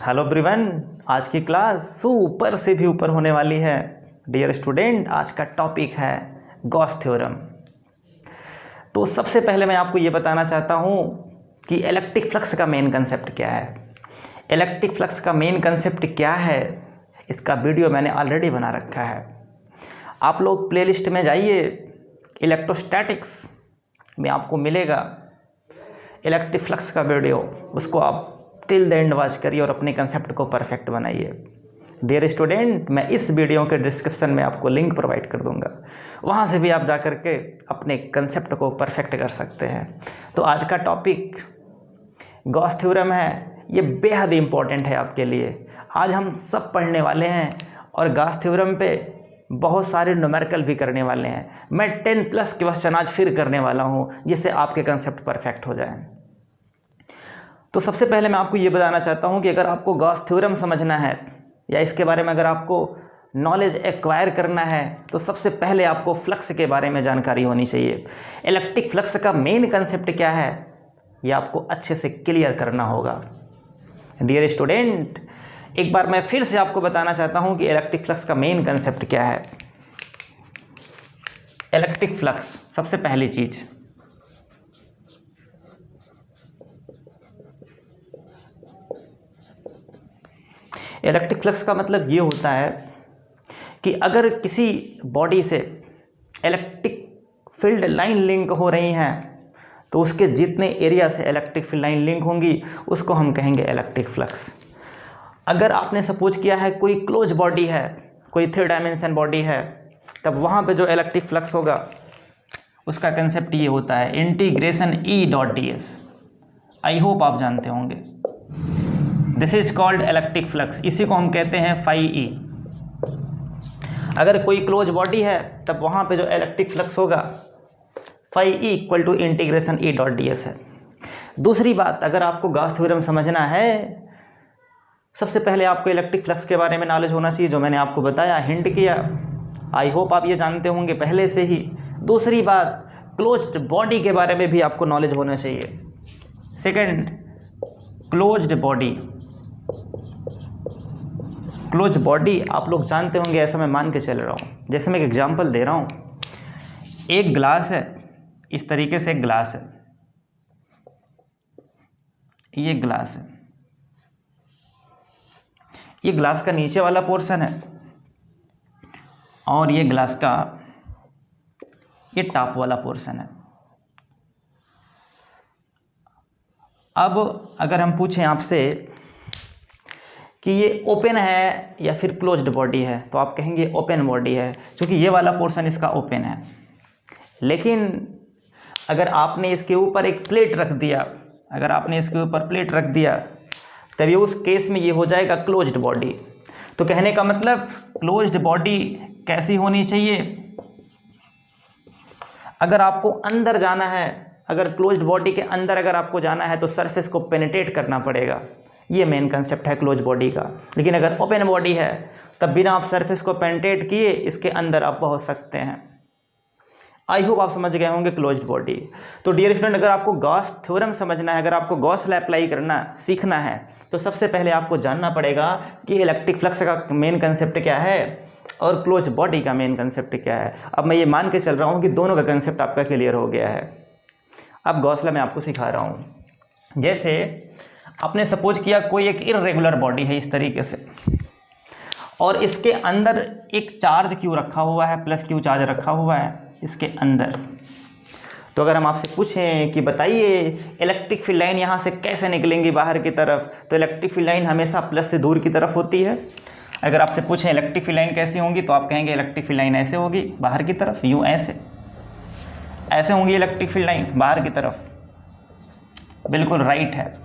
Hello everyone, आज की class super से भी ऊपर होने वाली है। डियर स्टूडेंट, आज का टॉपिक है गॉस थ्योरम। तो सबसे पहले मैं आपको ये बताना चाहता हूँ कि इलेक्ट्रिक फ्लक्स का मेन कंसेप्ट क्या है। इलेक्ट्रिक फ्लक्स का मेन कंसेप्ट क्या है, इसका वीडियो मैंने ऑलरेडी बना रखा है। आप लोग प्लेलिस्ट में जाइए, इलेक्ट्रोस्टैटिक्स में आपको मिलेगा इलेक्ट्रिक फ्लक्स का वीडियो, उसको आप टिल द एंड वॉच करिए और अपने कंसेप्ट को परफेक्ट बनाइए। डियर स्टूडेंट, मैं इस वीडियो के डिस्क्रिप्शन में आपको लिंक प्रोवाइड कर दूंगा, वहाँ से भी आप जा कर के अपने कंसेप्ट को परफेक्ट कर सकते हैं। तो आज का टॉपिक गॉस थ्योरम है, ये बेहद इम्पोर्टेंट है आपके लिए। आज हम सब पढ़ने वाले हैं और गॉस थ्योरम पे बहुत सारे न्यूमेरिकल भी करने वाले हैं। मैं 10+ क्वेश्चन आज फिर करने वाला हूँ, जिससे आपके कंसेप्ट परफेक्ट हो जाएं। तो सबसे पहले मैं आपको ये बताना चाहता हूँ कि अगर आपको गॉस थ्योरम समझना है या इसके बारे में अगर आपको नॉलेज एक्वायर करना है, तो सबसे पहले आपको फ्लक्स के बारे में जानकारी होनी चाहिए। इलेक्ट्रिक फ्लक्स का मेन कंसेप्ट क्या है, ये आपको अच्छे से क्लियर करना होगा। डियर स्टूडेंट, एक बार मैं फिर से आपको बताना चाहता हूँ कि इलेक्ट्रिक फ्लक्स का मेन कंसेप्ट क्या है। इलेक्ट्रिक फ्लक्स, सबसे पहली चीज़, इलेक्ट्रिक फ्लक्स का मतलब ये होता है कि अगर किसी बॉडी से इलेक्ट्रिक फील्ड लाइन लिंक हो रही हैं, तो उसके जितने एरिया से इलेक्ट्रिक फील्ड लाइन लिंक होंगी उसको हम कहेंगे इलेक्ट्रिक फ्लक्स। अगर आपने सपोज किया है कोई क्लोज बॉडी है, कोई 3 डायमेंशन बॉडी है, तब वहाँ पे जो इलेक्ट्रिक फ्लक्स होगा उसका कंसेप्ट ये होता है इंटीग्रेशन E.ds। आई होप आप जानते होंगे। This is called electric flux, इसी को हम कहते हैं φE। अगर कोई क्लोज बॉडी है तब वहाँ पे जो इलेक्ट्रिक फ्लक्स होगा φE = इंटीग्रेशन E.ds है। दूसरी बात, अगर आपको गॉस थ्योरम समझना है, सबसे पहले आपको इलेक्ट्रिक फ्लक्स के बारे में नॉलेज होना चाहिए, जो मैंने आपको बताया, हिंट किया। आई होप आप ये जानते होंगे पहले से ही। दूसरी बात, क्लोज्ड बॉडी के बारे में भी आपको नॉलेज होना चाहिए। Second, closed body, close body आप लोग जानते होंगे, ऐसा मैं मान के चल रहा हूँ। जैसे मैं एक एग्जांपल दे रहा हूँ, एक ग्लास है, इस तरीके से एक ग्लास है, ये ग्लास है, ये ग्लास का नीचे वाला पोर्शन है और ये ग्लास का ये टॉप वाला पोर्शन है। अब अगर हम पूछें आपसे कि ये ओपन है या फिर क्लोज्ड बॉडी है, तो आप कहेंगे ओपन बॉडी है, क्योंकि ये वाला पोर्शन इसका ओपन है। लेकिन अगर आपने इसके ऊपर एक प्लेट रख दिया, अगर आपने इसके ऊपर प्लेट रख दिया, तभी उस केस में ये हो जाएगा क्लोज्ड बॉडी। तो कहने का मतलब क्लोज्ड बॉडी कैसी होनी चाहिए, अगर आपको अंदर जाना है, अगर क्लोज्ड बॉडी के अंदर अगर आपको जाना है तो सरफेस को पेनिट्रेट करना पड़ेगा। ये मेन कंसेप्ट है क्लोज बॉडी का। लेकिन अगर ओपन बॉडी है तब बिना आप सरफेस को पेनिट्रेट किए इसके अंदर आप पहुंच सकते हैं। आई होप आप समझ गए होंगे क्लोज्ड बॉडी। तो डियर स्टूडेंट, अगर आपको गॉस थ्योरम समझना है, अगर आपको गॉस लॉ अप्लाई करना सीखना है, तो सबसे पहले आपको जानना पड़ेगा कि इलेक्ट्रिक फ्लक्स का मेन कंसेप्ट क्या है और क्लोज बॉडी का मेन कंसेप्ट क्या है। अब मैं ये मान के चल रहा हूँ कि दोनों का कंसेप्ट आपका क्लियर हो गया है। अब गॉस लॉ मैं आपको सिखा रहा हूँ। जैसे आपने सपोज किया कोई एक इर्रेगुलर बॉडी है इस तरीके से, और इसके अंदर एक चार्ज Q रखा हुआ है, +Q चार्ज रखा हुआ है इसके अंदर। तो अगर हम आपसे पूछें कि बताइए इलेक्ट्रिक फील्ड लाइन यहाँ से कैसे निकलेंगी बाहर की तरफ, तो इलेक्ट्रिक फील्ड लाइन हमेशा प्लस से दूर की तरफ होती है। अगर आपसे पूछें इलेक्ट्रिक फील्ड लाइन कैसी होंगी, तो आप कहेंगे इलेक्ट्रिक फील्ड लाइन ऐसे होगी बाहर की तरफ, यूँ ऐसे होंगी इलेक्ट्रिक फील्ड लाइन बाहर की तरफ। बिल्कुल राइट है।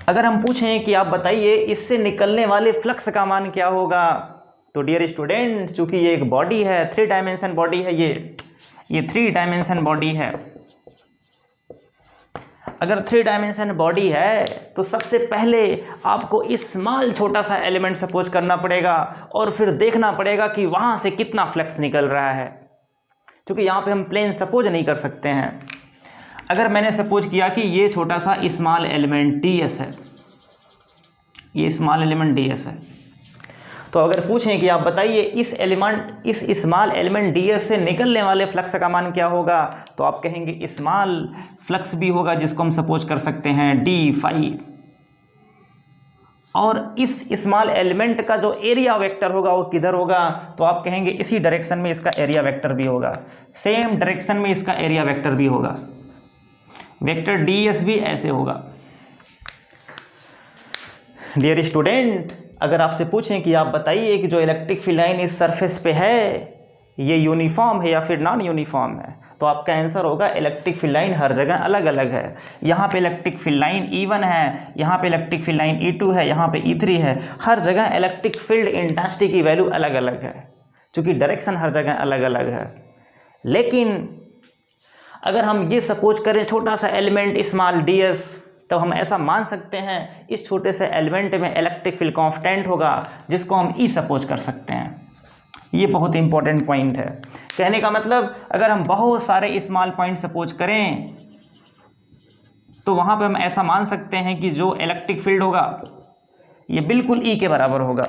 अगर हम पूछें कि आप बताइए इससे निकलने वाले फ्लक्स का मान क्या होगा, तो डियर स्टूडेंट, चूंकि ये एक बॉडी है, 3 डायमेंशन बॉडी है, ये 3 डायमेंशन बॉडी है। अगर 3 डायमेंशन बॉडी है तो सबसे पहले आपको स्मॉल छोटा सा एलिमेंट सपोज करना पड़ेगा और फिर देखना पड़ेगा कि वहाँ से कितना फ्लक्स निकल रहा है, क्योंकि यहाँ पे हम प्लेन सपोज नहीं कर सकते हैं। अगर मैंने सपोज किया कि ये छोटा सा स्मॉल एलिमेंट ds है, ये स्मॉल एलिमेंट ds है। तो अगर पूछें कि आप बताइए इस स्मॉल एलिमेंट ds से निकलने वाले फ्लक्स का मान क्या होगा, तो आप कहेंगे स्मॉल फ्लक्स भी होगा, जिसको हम सपोज कर सकते हैं d फाई, और इस स्मॉल एलिमेंट का जो एरिया वेक्टर होगा वो किधर होगा, तो आप कहेंगे इसी डायरेक्शन में इसका एरिया वेक्टर भी होगा, सेम डायरेक्शन में इसका एरिया वेक्टर भी होगा, वेक्टर ds भी ऐसे होगा। डियर स्टूडेंट, अगर आपसे पूछें कि आप बताइए कि जो इलेक्ट्रिक फील्ड लाइन इस सरफेस पे है ये यूनिफॉर्म है या फिर नॉन यूनिफॉर्म है, तो आपका आंसर होगा इलेक्ट्रिक फील्ड लाइन हर जगह अलग अलग है। यहाँ पे इलेक्ट्रिक फील्ड लाइन E1 है, यहाँ पे इलेक्ट्रिक फील्ड लाइन E2 है, यहाँ पे E3 है, हर जगह इलेक्ट्रिक फील्ड इंटेंसिटी की वैल्यू अलग अलग है, क्योंकि डायरेक्शन हर जगह अलग अलग है। लेकिन अगर हम ये सपोज करें छोटा सा एलिमेंट स्मॉल ds, तब हम ऐसा मान सकते हैं इस छोटे से एलिमेंट में इलेक्ट्रिक फील्ड कांस्टेंट होगा, जिसको हम E सपोज कर सकते हैं। ये बहुत इंपॉर्टेंट पॉइंट है। कहने का मतलब अगर हम बहुत सारे स्मॉल पॉइंट सपोज करें तो वहाँ पे हम ऐसा मान सकते हैं कि जो इलेक्ट्रिक फील्ड होगा ये बिल्कुल E के बराबर होगा।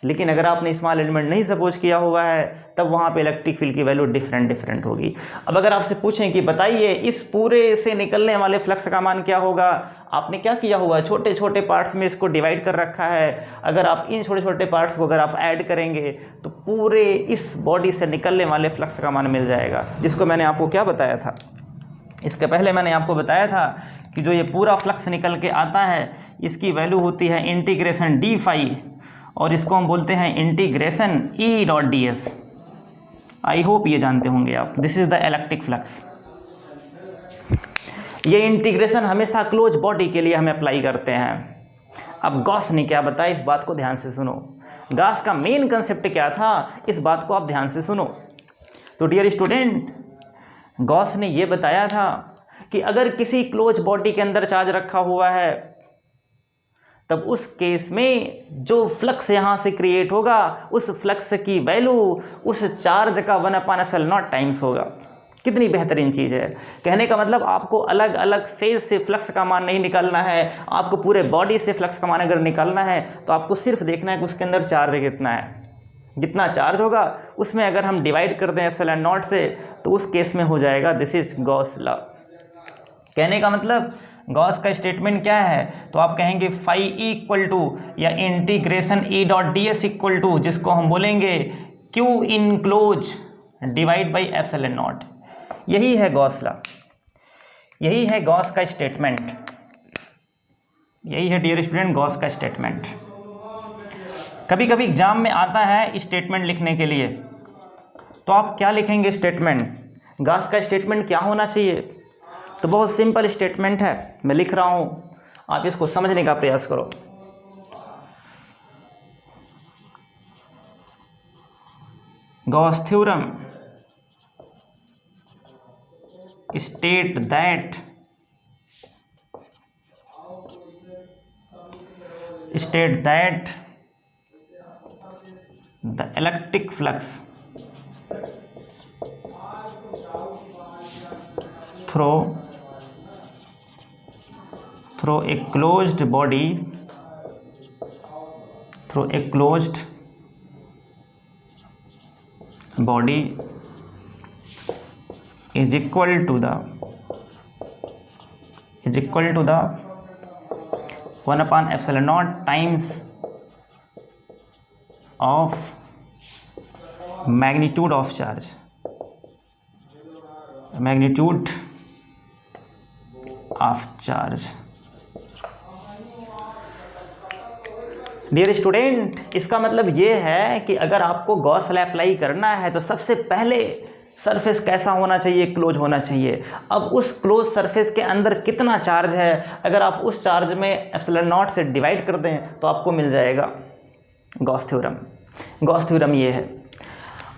लेकिन अगर आपने स्मॉल एलिमेंट नहीं सपोज किया हुआ है तब वहाँ पे इलेक्ट्रिक फील्ड की वैल्यू डिफरेंट होगी। अब अगर आपसे पूछें कि बताइए इस पूरे से निकलने वाले फ्लक्स का मान क्या होगा, आपने क्या किया हुआ है, छोटे छोटे पार्ट्स में इसको डिवाइड कर रखा है। अगर आप इन छोटे छोटे पार्ट्स को अगर आप ऐड करेंगे तो पूरे इस बॉडी से निकलने वाले फ्लक्स का मान मिल जाएगा, जिसको मैंने आपको क्या बताया था, इसके पहले मैंने आपको बताया था कि जो ये पूरा फ्लक्स निकल के आता है इसकी वैल्यू होती है इंटीग्रेशन d फाई, और इसको हम बोलते हैं integration E dot ds। I hope ये जानते होंगे आप। This is the electric flux. ये इंटीग्रेशन हमेशा क्लोज बॉडी के लिए हम अप्लाई करते हैं। अब गॉस ने क्या बताया, इस बात को ध्यान से सुनो। गॉस का मेन कंसेप्ट क्या था, इस बात को आप ध्यान से सुनो। तो डियर स्टूडेंट, गॉस ने ये बताया था कि अगर किसी क्लोज बॉडी के अंदर चार्ज रखा हुआ है तब उस केस में जो फ्लक्स यहाँ से क्रिएट होगा उस फ्लक्स की वैल्यू उस चार्ज का 1/ε0 टाइम्स होगा। कितनी बेहतरीन चीज़ है। कहने का मतलब आपको अलग अलग फेज से फ्लक्स का मान नहीं निकालना है, आपको पूरे बॉडी से फ्लक्स का मान अगर निकालना है तो आपको सिर्फ देखना है कि उसके अंदर चार्ज कितना है। जितना चार्ज होगा उसमें अगर हम डिवाइड कर दें ε0 से तो उस केस में हो जाएगा दिस इज गॉस लॉ। कहने का मतलब गॉस का स्टेटमेंट क्या है, तो आप कहेंगे फाई इक्वल टू या integration E dot ds equal to, जिसको हम बोलेंगे Q इनक्लोज डिवाइड बाई ε0। यही है गॉस लॉ, यही है गॉस का स्टेटमेंट, यही है डियर स्टूडेंट गॉस का स्टेटमेंट। कभी कभी एग्जाम में आता है स्टेटमेंट लिखने के लिए, तो आप क्या लिखेंगे स्टेटमेंट, गॉस का स्टेटमेंट क्या होना चाहिए। तो बहुत सिंपल स्टेटमेंट है, मैं लिख रहा हूँ, आप इसको समझने का प्रयास करो। Gauss theorem state that the electric flux through a closed body is equal to the 1/ε0 times of magnitude of charge, magnitude of charge। Dear student, इसका मतलब ये है कि अगर आपको गॉस लॉ अप्लाई करना है तो सबसे पहले सरफेस कैसा होना चाहिए, क्लोज होना चाहिए। अब उस क्लोज सरफेस के अंदर कितना चार्ज है, अगर आप उस चार्ज में ε0 से डिवाइड कर दें तो आपको मिल जाएगा गॉस थ्योरम। गॉस थ्योरम ये है,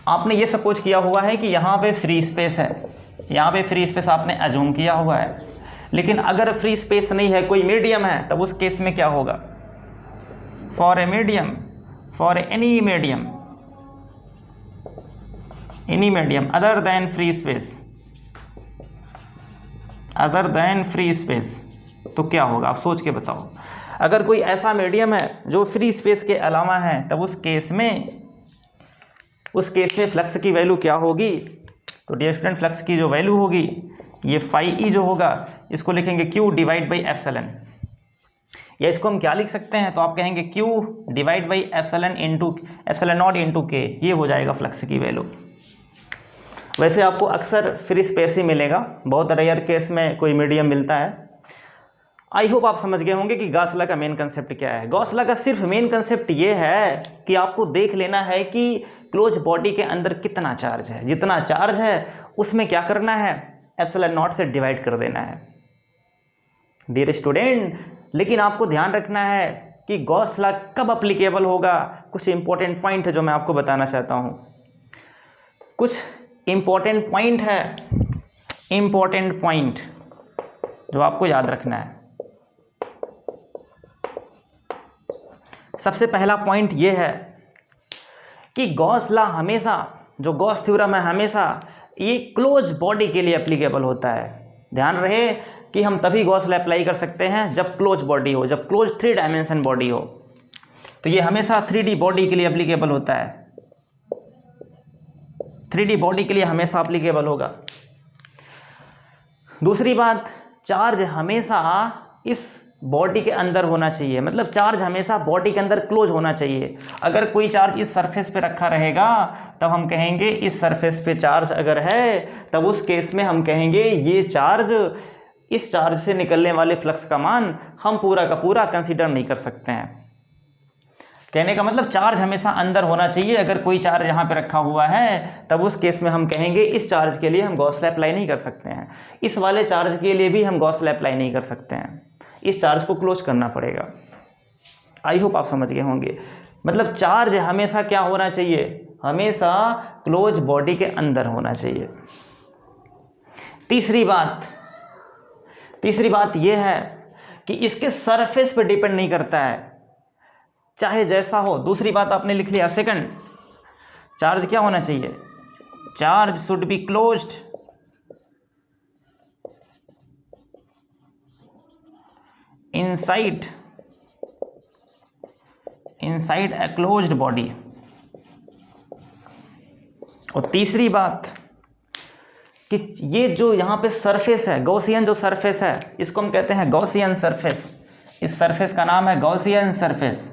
आपने ये सपोज किया हुआ है कि यहाँ पे फ्री स्पेस है, यहाँ पे फ्री स्पेस आपने अज्यूम किया हुआ है, लेकिन अगर फ्री स्पेस नहीं है, कोई मीडियम है, तब उस केस में क्या होगा, for any medium other than free space, तो क्या होगा आप सोच के बताओ। अगर कोई ऐसा मीडियम है जो फ्री स्पेस के अलावा है, तब उस केस में फ्लक्स की वैल्यू क्या होगी? तो डियर स्टूडेंट, फ्लक्स की जो वैल्यू होगी ये फाई ई जो होगा इसको लिखेंगे Q डिवाइड बाई एप्सिलॉन, या इसको हम क्या लिख सकते हैं? तो आप कहेंगे Q divide by epsilon not into के, ये हो जाएगा फ्लक्स की वैल्यू। वैसे आपको अक्सर फ्री स्पेस ही मिलेगा, बहुत रेयर केस में कोई मीडियम मिलता है। आई होप आप समझ गए होंगे कि गॉस लॉ का मेन कंसेप्ट क्या है। गॉस लॉ का सिर्फ मेन कंसेप्ट ये है कि आपको देख लेना है कि क्लोज बॉडी के अंदर कितना चार्ज है, जितना चार्ज है उसमें क्या करना है? एप्सिलॉन नॉट से डिवाइड कर देना है डियर स्टूडेंट। लेकिन आपको ध्यान रखना है कि गॉस लॉ कब अप्लीकेबल होगा। कुछ इंपॉर्टेंट पॉइंट है जो मैं आपको बताना चाहता हूँ, कुछ इंपॉर्टेंट पॉइंट है, इंपॉर्टेंट पॉइंट जो आपको याद रखना है। सबसे पहला पॉइंट ये है कि गॉस लॉ हमेशा, जो गॉस थ्योरम है, हमेशा ये क्लोज बॉडी के लिए एप्लीकेबल होता है। ध्यान रहे कि हम तभी गॉस लॉ अप्लाई कर सकते हैं जब क्लोज बॉडी हो, जब क्लोज 3 डायमेंशन बॉडी हो। तो ये हमेशा 3D बॉडी के लिए एप्लीकेबल होता है, 3D बॉडी के लिए हमेशा एप्लीकेबल होगा। दूसरी बात, चार्ज हमेशा इस बॉडी के अंदर होना चाहिए, मतलब चार्ज हमेशा बॉडी के अंदर क्लोज होना चाहिए। अगर कोई चार्ज इस सरफेस पे रखा रहेगा तब हम कहेंगे इस सरफेस पे चार्ज अगर है, तब उस केस में हम कहेंगे ये चार्ज, इस चार्ज से निकलने वाले फ्लक्स का मान हम पूरा का पूरा कंसीडर नहीं कर सकते हैं। कहने का मतलब चार्ज हमेशा अंदर होना चाहिए। अगर कोई चार्ज यहाँ पे रखा हुआ है तब उस केस में हम कहेंगे इस चार्ज के लिए हम गॉस लॉ अप्लाई नहीं कर सकते हैं, इस वाले चार्ज के लिए भी हम गॉस लॉ अप्लाई नहीं कर सकते हैं, इस चार्ज को क्लोज करना पड़ेगा। आई होप आप समझ गए होंगे। मतलब चार्ज हमेशा क्या होना चाहिए? हमेशा क्लोज बॉडी के अंदर होना चाहिए। तीसरी बात यह है कि इसके सरफेस पे डिपेंड नहीं करता है, चाहे जैसा हो। दूसरी बात आपने लिख लिया। सेकंड, चार्ज क्या होना चाहिए? Charge should be closed inside a closed body। और तीसरी बात कि ये जो यहाँ पे सरफेस है, गॉसियन जो सरफेस है, इसको हम कहते हैं गॉसियन सरफेस। इस सरफेस का नाम है गॉसियन सरफेस।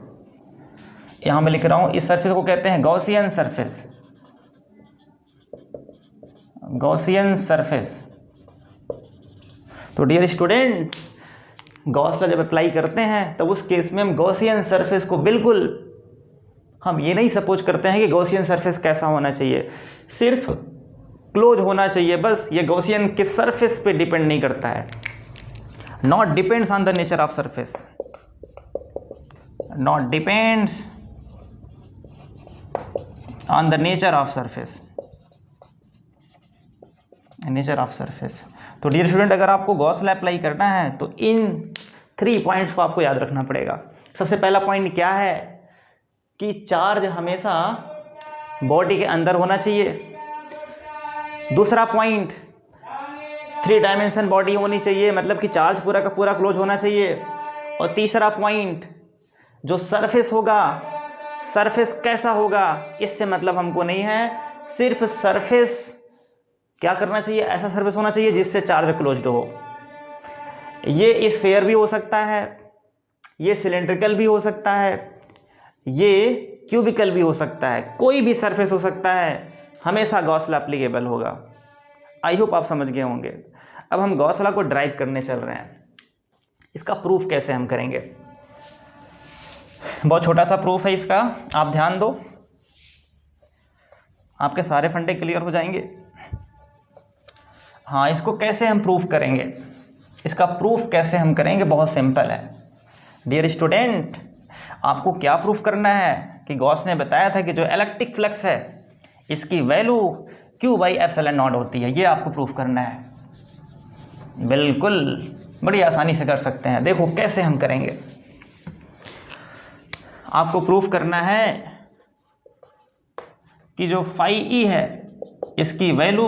यहाँ मैं लिख रहा हूँ, इस सरफेस को कहते हैं गॉसियन सरफेस, गॉसियन सरफेस। तो डियर स्टूडेंट, गॉस लॉ जब अप्लाई करते हैं तब उस केस में हम गॉसियन सरफेस को बिल्कुल, हम ये नहीं सपोज करते हैं कि गॉसियन सरफेस कैसा होना चाहिए, सिर्फ क्लोज होना चाहिए बस। ये गॉसियन के सरफेस पे डिपेंड नहीं करता है। Not depends on the nature of surface, not depends on the nature of surface, nature of surface. तो डियर स्टूडेंट, अगर आपको गॉस लॉ अप्लाई करना है तो इन 3 पॉइंट्स को आपको याद रखना पड़ेगा। सबसे पहला पॉइंट क्या है कि चार्ज हमेशा बॉडी के अंदर होना चाहिए। दूसरा पॉइंट, 3 डायमेंशन बॉडी होनी चाहिए, मतलब कि चार्ज पूरा का पूरा क्लोज होना चाहिए। और तीसरा पॉइंट, जो सरफेस होगा, सरफेस कैसा होगा इससे मतलब हमको नहीं है, सिर्फ सरफेस क्या करना चाहिए? ऐसा सरफेस होना चाहिए जिससे चार्ज क्लोज्ड हो। ये स्फेयर भी हो सकता है, ये सिलेंड्रिकल भी हो सकता है, ये क्यूबिकल भी हो सकता है, कोई भी सरफेस हो सकता है, हमेशा गॉस लॉ एप्लीकेबल होगा। आई होप आप समझ गए होंगे। अब हम गॉस लॉ को ड्राइव करने चल रहे हैं। इसका प्रूफ कैसे हम करेंगे? बहुत छोटा सा प्रूफ है इसका, आप ध्यान दो, आपके सारे फंडे क्लियर हो जाएंगे। हाँ, इसको कैसे हम प्रूफ करेंगे? इसका प्रूफ कैसे हम करेंगे? बहुत सिंपल है डियर स्टूडेंट। आपको क्या प्रूफ करना है कि गॉस ने बताया था कि जो इलेक्ट्रिक फ्लक्स है इसकी वैल्यू Q/ε0 होती है, ये आपको प्रूफ करना है। बिल्कुल, बड़ी आसानी से कर सकते हैं। देखो कैसे हम करेंगे। आपको प्रूफ करना है कि जो φe है इसकी वैल्यू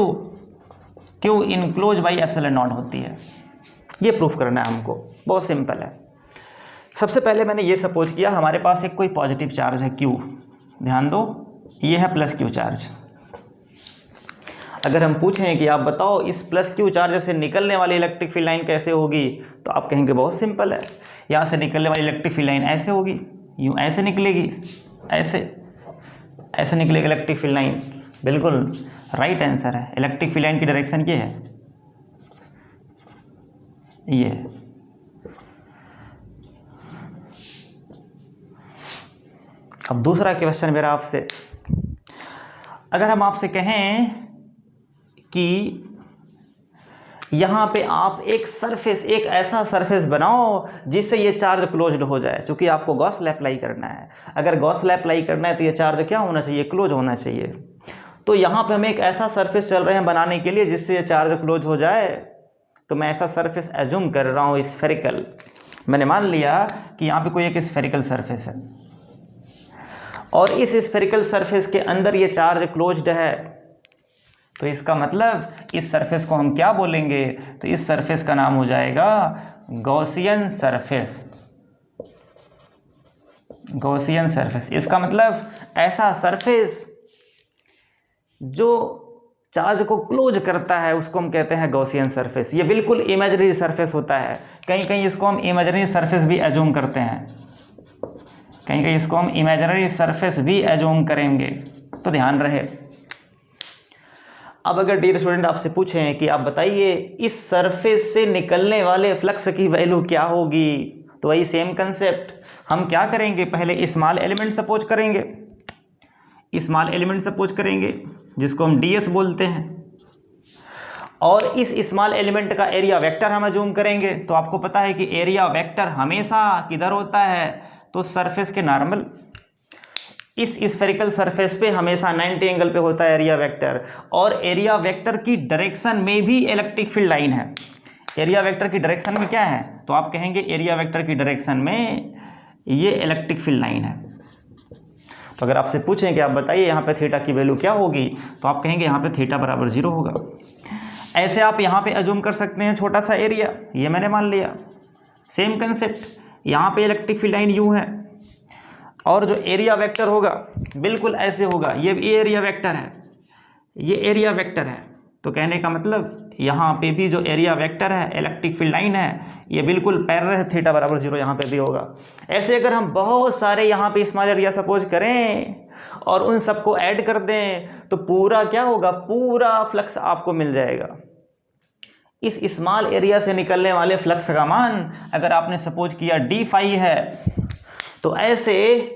Q इनक्लोज/ε0 होती है। ये प्रूफ करना है हमको, बहुत सिंपल है। सबसे पहले मैंने ये सपोज किया हमारे पास एक कोई पॉजिटिव चार्ज है Q, ध्यान दो ये है प्लस Q चार्ज। अगर हम पूछें कि आप बताओ इस प्लस Q चार्ज से निकलने वाली इलेक्ट्रिक फील्ड लाइन कैसे होगी, तो आप कहेंगे बहुत सिंपल है, यहाँ से निकलने वाली इलेक्ट्रिक फील्ड लाइन ऐसे होगी, यूँ ऐसे निकलेगी, ऐसे निकलेगी इलेक्ट्रिक फील्ड लाइन। बिल्कुल राइट आंसर है, इलेक्ट्रिक फील्ड लाइन की डायरेक्शन ये है, ये है। अब दूसरा क्वेश्चन मेरा आपसे, अगर हम आपसे कहें कि यहाँ पे आप एक सरफेस, एक ऐसा सरफेस बनाओ जिससे ये चार्ज क्लोज्ड हो जाए, क्योंकि आपको गॉस लॉ अप्लाई करना है। अगर गॉस लॉ अप्लाई करना है तो ये चार्ज क्या होना चाहिए, क्लोज होना चाहिए। तो यहाँ पे हम एक ऐसा सरफेस चल रहे हैं बनाने के लिए जिससे ये चार्ज क्लोज हो जाए। तो मैं ऐसा सरफेस एज्यूम कर रहा हूँ स्फेरिकल। मैंने मान लिया कि यहाँ पे कोई एक स्फेरिकल सरफेस है और इस स्फेरिकल सरफेस के अंदर ये चार्ज क्लोज्ड है। तो इसका मतलब इस सरफेस को हम क्या बोलेंगे, तो इस सरफेस का नाम हो जाएगा गॉसियन सरफेस। गॉसियन सरफेस, इसका मतलब ऐसा सरफेस जो चार्ज को क्लोज करता है उसको हम कहते हैं गॉसियन सरफेस। ये बिल्कुल इमेजिनरी सरफेस होता है, कहीं कहीं इसको हम इमेजिनरी सरफेस भी एज्यूम करते हैं, कहीं कहीं इसको हम इमेजिनरी सरफेस भी एज्यूम करेंगे, तो ध्यान रहे। अब अगर डियर स्टूडेंट आपसे पूछें कि आप बताइए इस सरफेस से निकलने वाले फ्लक्स की वैल्यू क्या होगी, तो वही सेम कंसेप्ट, हम क्या करेंगे, पहले स्मॉल एलिमेंट सपोज करेंगे, स्मॉल एलिमेंट सपोज करेंगे जिसको हम ds बोलते हैं, और इस स्मॉल एलिमेंट का एरिया वेक्टर हम अज्यूम करेंगे। तो आपको पता है कि एरिया वेक्टर हमेशा किधर होता है, तो सरफेस के नॉर्मल, इस स्फेरिकल सरफेस पे हमेशा 90 एंगल पे होता है एरिया वेक्टर, और एरिया वेक्टर की डायरेक्शन में भी इलेक्ट्रिक फील्ड लाइन है। एरिया वेक्टर की डायरेक्शन में क्या है, तो आप कहेंगे एरिया वेक्टर की डायरेक्शन में ये इलेक्ट्रिक फील्ड लाइन है। तो अगर आपसे पूछें कि आप बताइए यहाँ पे थीटा की वैल्यू क्या होगी, तो आप कहेंगे यहाँ पे थीटा बराबर 0 होगा। ऐसे आप यहाँ पे अज्यूम कर सकते हैं छोटा सा एरिया, ये मैंने मान लिया, सेम कंसेप्ट, यहाँ पे इलेक्ट्रिक फील्ड लाइन यूँ है और जो एरिया वेक्टर होगा बिल्कुल ऐसे होगा, ये एरिया वेक्टर है, ये एरिया वेक्टर है। तो कहने का मतलब यहाँ पे भी जो एरिया वेक्टर है, इलेक्ट्रिक फील्ड लाइन है, ये बिल्कुल पैरेलल है, थीटा बराबर 0 यहाँ पे भी होगा। ऐसे अगर हम बहुत सारे यहाँ पे स्मॉल एरिया सपोज करें और उन सबको ऐड कर दें तो पूरा क्या होगा, पूरा फ्लक्स आपको मिल जाएगा। इस स्मॉल एरिया से निकलने वाले फ्लक्स का मान अगर आपने सपोज किया d फाई है, तो ऐसे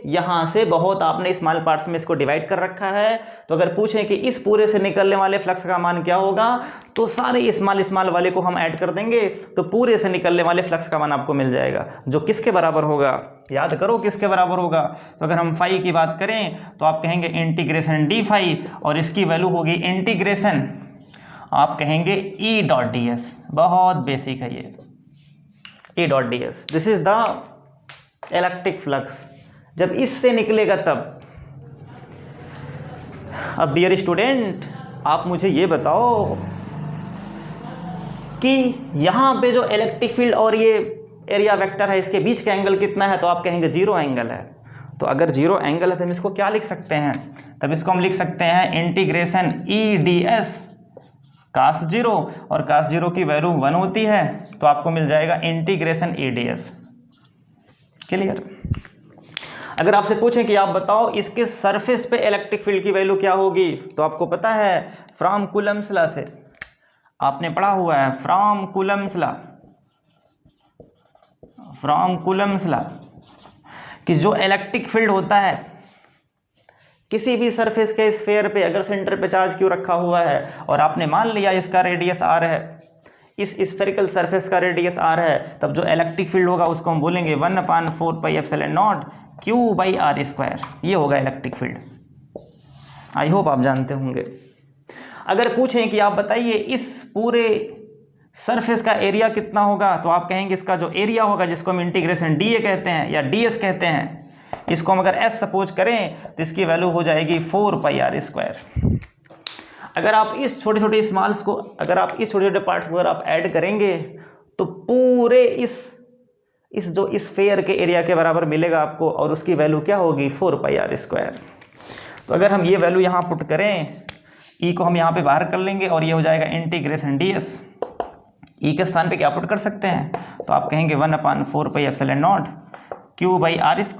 यहाँ से बहुत आपने स्मॉल पार्ट्स में इसको डिवाइड कर रखा है। तो अगर पूछें कि इस पूरे से निकलने वाले फ्लक्स का मान क्या होगा, तो सारे स्मॉल वाले को हम ऐड कर देंगे तो पूरे से निकलने वाले फ्लक्स का मान आपको मिल जाएगा, जो किसके बराबर होगा, याद करो किसके बराबर होगा। तो अगर हम फाई की बात करें तो आप कहेंगे इंटीग्रेशन d फाई, और इसकी वैल्यू होगी इंटीग्रेशन, आप कहेंगे E डॉट डी एस। बहुत बेसिक है ये, E dot D S, this is the electric flux. जब इससे निकलेगा तब। अब डियर स्टूडेंट आप मुझे ये बताओ कि यहाँ पे जो इलेक्ट्रिक फील्ड और ये एरिया वेक्टर है इसके बीच का एंगल कितना है, तो आप कहेंगे 0 एंगल है। तो अगर 0 एंगल है तो हम इसको क्या लिख सकते हैं, तब इसको हम लिख सकते हैं इंटीग्रेशन ई डी एस कास 0, और कास 0 की वैल्यू 1 होती है, तो आपको मिल जाएगा integration E D S. Clear. अगर आपसे पूछें कि आप बताओ इसके सरफेस पे इलेक्ट्रिक फील्ड की वैल्यू क्या होगी, तो आपको पता है फ्रॉम कूलम्स लॉ से आपने पढ़ा हुआ है, from Coulomb's law, from Coulomb's law कि जो इलेक्ट्रिक फील्ड होता है किसी भी सरफेस के स्फीयर पे, अगर सेंटर पे चार्ज क्यों रखा हुआ है और आपने मान लिया इसका रेडियस r है, इस स्फेरिकल सरफेस का रेडियस r है, तब जो इलेक्ट्रिक फील्ड होगा उसको हम बोलेंगे 1/4 पाई एप्सिलॉन नॉट q/r²। ये होगा इलेक्ट्रिक फील्ड। आई होप आप जानते होंगे। अगर पूछें कि आप बताइए इस पूरे सरफेस का एरिया कितना होगा, तो आप कहेंगे इसका जो एरिया होगा, जिसको हम इंटीग्रेशन dA कहते हैं या ds कहते हैं, इसको हम अगर s सपोज करें तो इसकी वैल्यू हो जाएगी 4πr²। अगर आप इस छोटे छोटे स्मॉल्स को, अगर आप इस छोटे छोटे पार्ट्स को अगर आप ऐड करेंगे तो पूरे इस इस स्फीयर के एरिया के बराबर मिलेगा आपको, और उसकी वैल्यू क्या होगी 4πr²। तो अगर हम ये वैल्यू यहाँ पुट करें, ई को हम यहाँ पे बाहर कर लेंगे और ये हो जाएगा इंटीग्रेशन ds। ई के स्थान पे क्या पुट कर सकते हैं, तो आप कहेंगे 1/4πε0 Q/r²,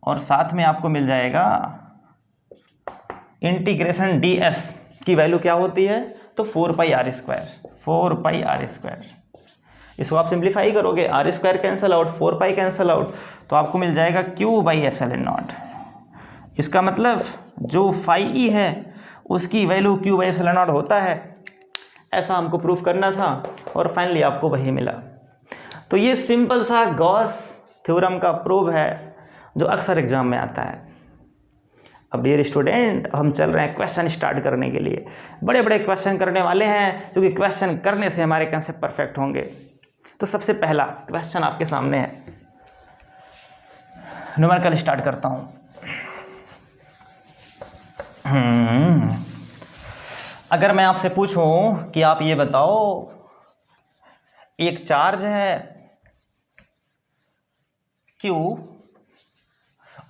और साथ में आपको मिल जाएगा इंटीग्रेशन ds की वैल्यू क्या होती है, तो 4πr²। इसको आप सिंप्लीफाई करोगे, r² cancel out, 4π cancel out, तो आपको मिल जाएगा Q/ε0। इसका मतलब जो φe है उसकी वैल्यू Q/ε0 होता है, ऐसा हमको प्रूफ करना था, और फाइनली आपको वही मिला। तो ये सिंपल सा गॉस थ्योरम का प्रूफ है जो अक्सर एग्जाम में आता है। अब डियर स्टूडेंट, हम चल रहे हैं क्वेश्चन स्टार्ट करने के लिए। बड़े बड़े क्वेश्चन करने वाले हैं, क्योंकि क्वेश्चन करने से हमारे कंसेप्ट परफेक्ट होंगे। तो सबसे पहला क्वेश्चन आपके सामने है, न्यूमेरिकल स्टार्ट करता हूँ। अगर मैं आपसे पूछूं कि आप ये बताओ, एक चार्ज है Q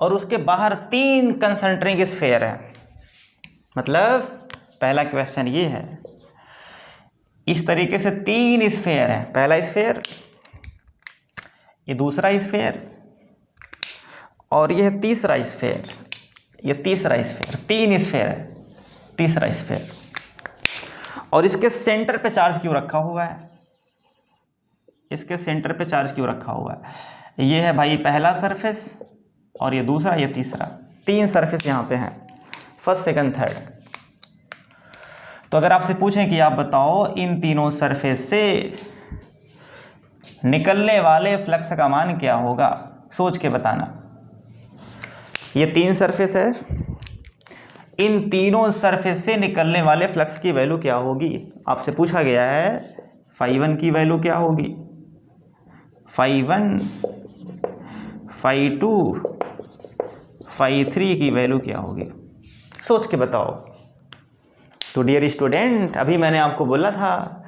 और उसके बाहर 3 कंसंट्रिक स्फीयर है। मतलब पहला क्वेश्चन ये है, इस तरीके से 3 स्फीयर है, पहला स्फीयर, ये दूसरा स्फीयर, और यह तीसरा स्फीयर, ये तीसरा स्फीयर, 3 स्फीयर है, तीसरा स्फीयर, और इसके सेंटर पे चार्ज क्यों रखा हुआ है, इसके सेंटर पे चार्ज क्यों रखा हुआ है। ये है भाई पहला सरफेस, और ये दूसरा, ये तीसरा, 3 सरफेस यहाँ पे हैं, फर्स्ट सेकंड थर्ड। तो अगर आपसे पूछें कि आप बताओ इन तीनों सरफेस से निकलने वाले फ्लक्स का मान क्या होगा, सोच के बताना। ये 3 सरफेस है, इन तीनों सरफेस से निकलने वाले फ्लक्स की वैल्यू क्या होगी। आपसे पूछा गया है φ1 की वैल्यू क्या होगी, φ1, φ2, φ3 की वैल्यू क्या होगी, सोच के बताओ। तो डियर स्टूडेंट, अभी मैंने आपको बोला था